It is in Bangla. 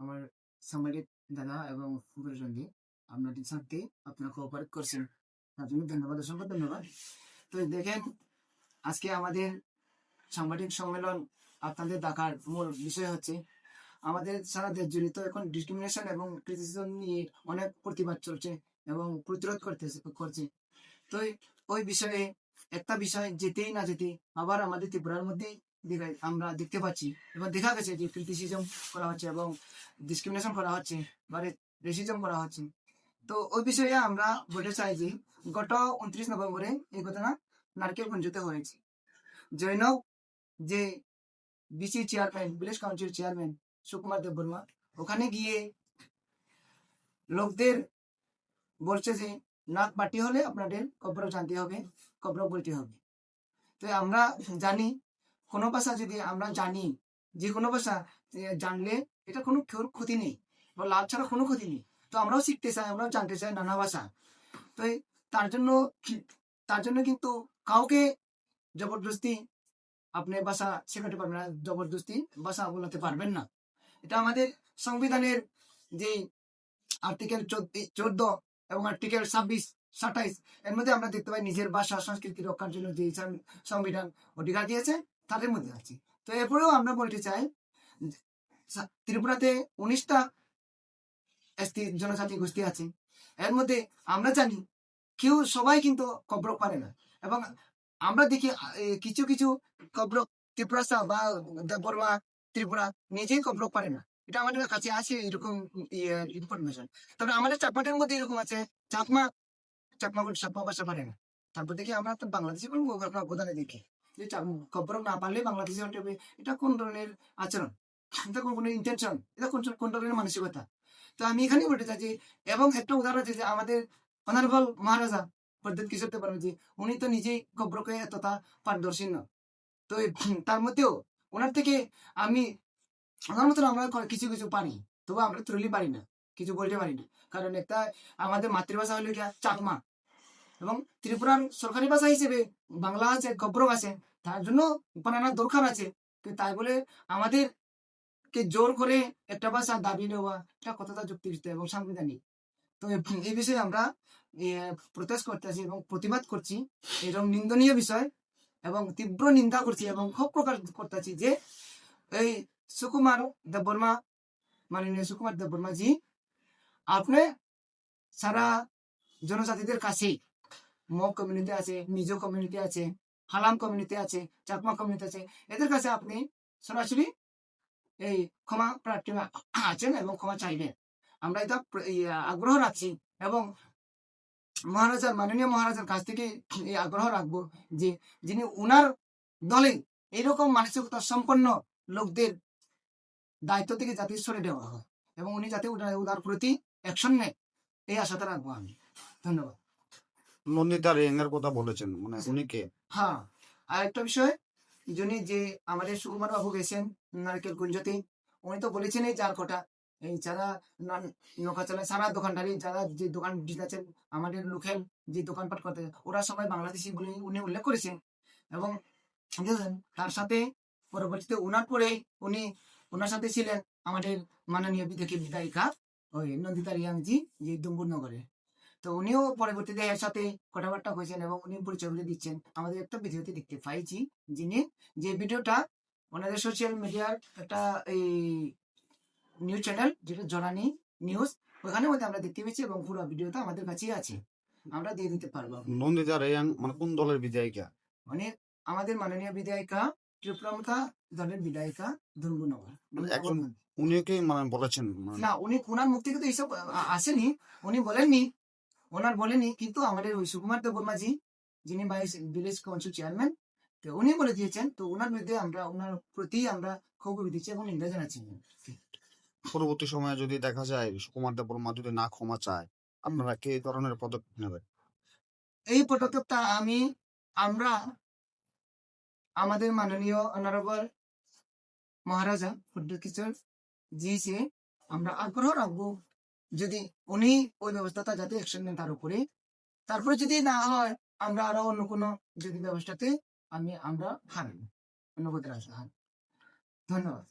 আমার সাংবাদিক দাদা এবং প্রতিদ্বন্দ্বী আপনাদের সাথে আপনারা কোঅপারেট করছেন, তার জন্য ধন্যবাদ, অসংখ্য ধন্যবাদ। তো দেখেন, আজকে আমাদের সাংবাদিক সম্মেলন আপনাদের দেখার মূল বিষয় হচ্ছে আমাদের সারা দেশ জড়িত এখন ডিসক্রিমিনেশন এবং ক্রিটিসিজম নিয়ে অনেক প্রতিবাদ চলছে এবং প্রতিরোধ করছে। তো ওই বিষয়ে একটা বিষয় যেতেই না যেতে আবার আমাদের ত্রিপুরার মধ্যেই আমরা দেখতে পাচ্ছি এবং দেখা গেছে যে ক্রিটিসিজম করা হচ্ছে এবং ডিসক্রিমিনেশন করা হচ্ছে বা রেসিজম করা হচ্ছে। তো ওই বিষয়ে আমরা বলতে চাই যে গত 29 নভেম্বরে এই ঘটনা নারকেলগঞ্জতে হয়েছে। জৈনব যে BC chairman, village council chairman Sukumar Debbarma ওখানে গিয়ে লোকদের বলছে যে নাক পাটি হলে আপনাদের কবর জানতে হবে, কবর বলতে হবে। তো আমরা জানি কোনো ভাষা যদি আমরা জানি, যে কোনো ভাষা জানলে এটা কোনো ক্ষতি নেই বা লাভ ছাড়া কোনো ক্ষতি নেই। তো আমরাও শিখতে চাই, আমরাও জানতে চাই নানা ভাষা। তো তার জন্য কিন্তু কাউকে জবরদস্তি আপনি ভাষা শেখাতে পারবেন না, জবরদস্তি ভাষা বলাতে পারবেন না। এটা আমাদের সংবিধানের যে আর্টিকেল 14 এবং আর্টিকেল 26-27 এর মধ্যে আমরা দেখতে পাই নিজের ভাষা সংস্কৃতি রক্ষার জন্য যে সংবিধান অধিকার দিয়েছে তাদের মধ্যে আছে। তো এরপরেও আমরা বলতে চাই ত্রিপুরাতে 19টা এসটি জনজাতি গোষ্ঠী আছে। এর মধ্যে আমরা জানি কেউ সবাই কিন্তু কব্র পারে না এবং আমরা দেখি কিছু কিছু কব্র ত্রিপুরা বা দেববর্মা ত্রিপুরা নিজেই কব্র পারে না। এটা আমাদের কাছে আছে এরকম ইনফরমেশন। তবে আমাদের চাকমাটের মধ্যে এরকম আছে চাকমা ভাষা পারে না। তারপর দেখি আমরা তো বাংলাদেশি বলবো প্রধানে দেখি যে কব্র না পারলে বাংলাদেশি হবে। এটা কোন ধরনের আচরণ, এটা কোন ইন্টেনশন, এটা কোন ধরনের মানসিকতা। তো আমি এখানেই বলতে চাইছি এবং একটা উদাহরণ আছে যে আমাদের অনারেবল মহারাজা প্রদ্যুৎ কিশোর দেববর্মা জি, উনি তো নিজেই কব্রকে এতটা পারদর্শী না। তো তার মধ্যেও ওনার থেকে আমি ওনার মতন আমরা কিছু কিছু পারি, তবু আমরা তুলি পারি না, কিছু বলতে পারি না। কারণ একটা আমাদের মাতৃভাষা হলো গিয়া চাকমা এবং ত্রিপুরার সরকারি ভাষা হিসেবে বাংলা আছে, কব্র আছে, তার জন্য বানানোর দরকার আছে। তাই বলে আমাদেরকে জোর করে একটা ভাষা দাবি নেওয়া এটা কতটা যুক্তিযুক্ত এবং সাংবিধানিক। তো এই বিষয়ে আমরা প্রোটেস্ট করতেছি এবং প্রতিবাদ করছি, এরকম নিন্দনীয় বিষয় এবং তীব্র নিন্দা করছি এবং ক্ষোভ প্রকাশ করতেছি যে এই সুকুমার দেববর্মা, মাননীয় সুকুমার দেববর্মা জি, আপনি সারা জনজাতিদের কাছে, মগ কমিউনিটি আছে, মিজো কমিউনিটি আছে, হালাম কমিউনিটি আছে, চাকমা কমিউনিটি আছে, এদের কাছে আপনি সরাসরি এই ক্ষমা প্রার্থী আছেন এবং ক্ষমা চাইবেন। আমরা এটা আগ্রহ রাখছি এবং মাননীয় মহারাজার কাছ থেকে এই আগ্রহ রাখবো যে যিনি উনার দলে এরকম মানসিকতা সম্পন্ন লোকদের দায়িত্ব থেকে যাতে সরে দেওয়া হয় এবং উনি যাতে উনার প্রতি অ্যাকশন নেয়, এই আশাটা রাখবো আমি। ধন্যবাদ। নন্দিতা রিয়াংয়ের কথা বলেছেন, মানে উনি কে? হ্যাঁ, আর একটা বিষয়, যিনি যে আমাদের সুকুমার বাবু গেছেন নারকেলগঞ্জতে, উনি তো বলেছেন এই যার কথা এই যারা নৌকা চালায় সারা দোকানদারি, যারা যে দোকান দিতেছেন আমাদের লোকাল যে দোকানপাট করতে, ওরা সবাই বাংলাদেশি বলে উনি উল্লেখ করেছেন। এবং তার সাথে পরবর্তীতে উনার পরে উনি ওনার সাথে ছিলেন আমাদের মাননীয় বিধায়িকা ওই নন্দিতা রিয়াংজি, যে দুম্বুর নগরে। তো উনিও পরবর্তীতে এর সাথে কথাবার্তা হয়েছেন এবং উনি পরিচয় দিচ্ছেন। আমাদের একটা ভিডিওতে দেখতে পাইছি, যিনি যে ভিডিওটা ওনাদের সোশ্যাল মিডিয়ার একটা এই নিউজ চ্যানেল যেটা জনানি নিউজ, ওখানে মধ্যে আমরা দেখতে পেয়েছি এবং পুরো ভিডিওটা আমাদের কাছেই আছে, আমরা দিয়ে দিতে পারবো। নন্দিতা রিয়াং মানে কোন দলের বিধায়িকা? মানে আমাদের মাননীয় বিধায়িকা, ত্রিপুরামতা দলের বিধায়িকা ধর্মনগর। এখন উনিও কি মানে বলেছেন? না, উনি ওনার মুখ থেকে তো এইসব আসেনি, উনি বলেননি, ওনার বলেনি, কিন্তু আমাদের ওই সুকুমার দেববর্মা জি, যিনি ভিলেজ কাউন্সিল চেয়ারম্যান, তো উনি বলে দিয়েছেন। তো ওনার বিরুদ্ধে আমরা ওনার প্রতি আমরা ক্ষোভ দিচ্ছি এবং নিন্দা জানাচ্ছি। পরবর্তী সময়ে যদি দেখা যায় সুকুমার দেববর্মা যদি না ক্ষমা চায়, আপনারা কি ধরনের পদক্ষেপ নেবেন? এই পদক্ষেপটা আমরা আমাদের মাননীয় অনারেবল মহারাজা প্রদ্যুৎ কিশোর জি সে আমরা আগ্রহ রাখবো যদি উনি ওই ব্যবস্থাটা যাতে অ্যাকশন নেন তার উপরে। তারপরে যদি না হয় আমরা আরো অন্য কোনো যদি ব্যবস্থাতে আমরা হারবো, অন্য কোথাও আসা। ধন্যবাদ।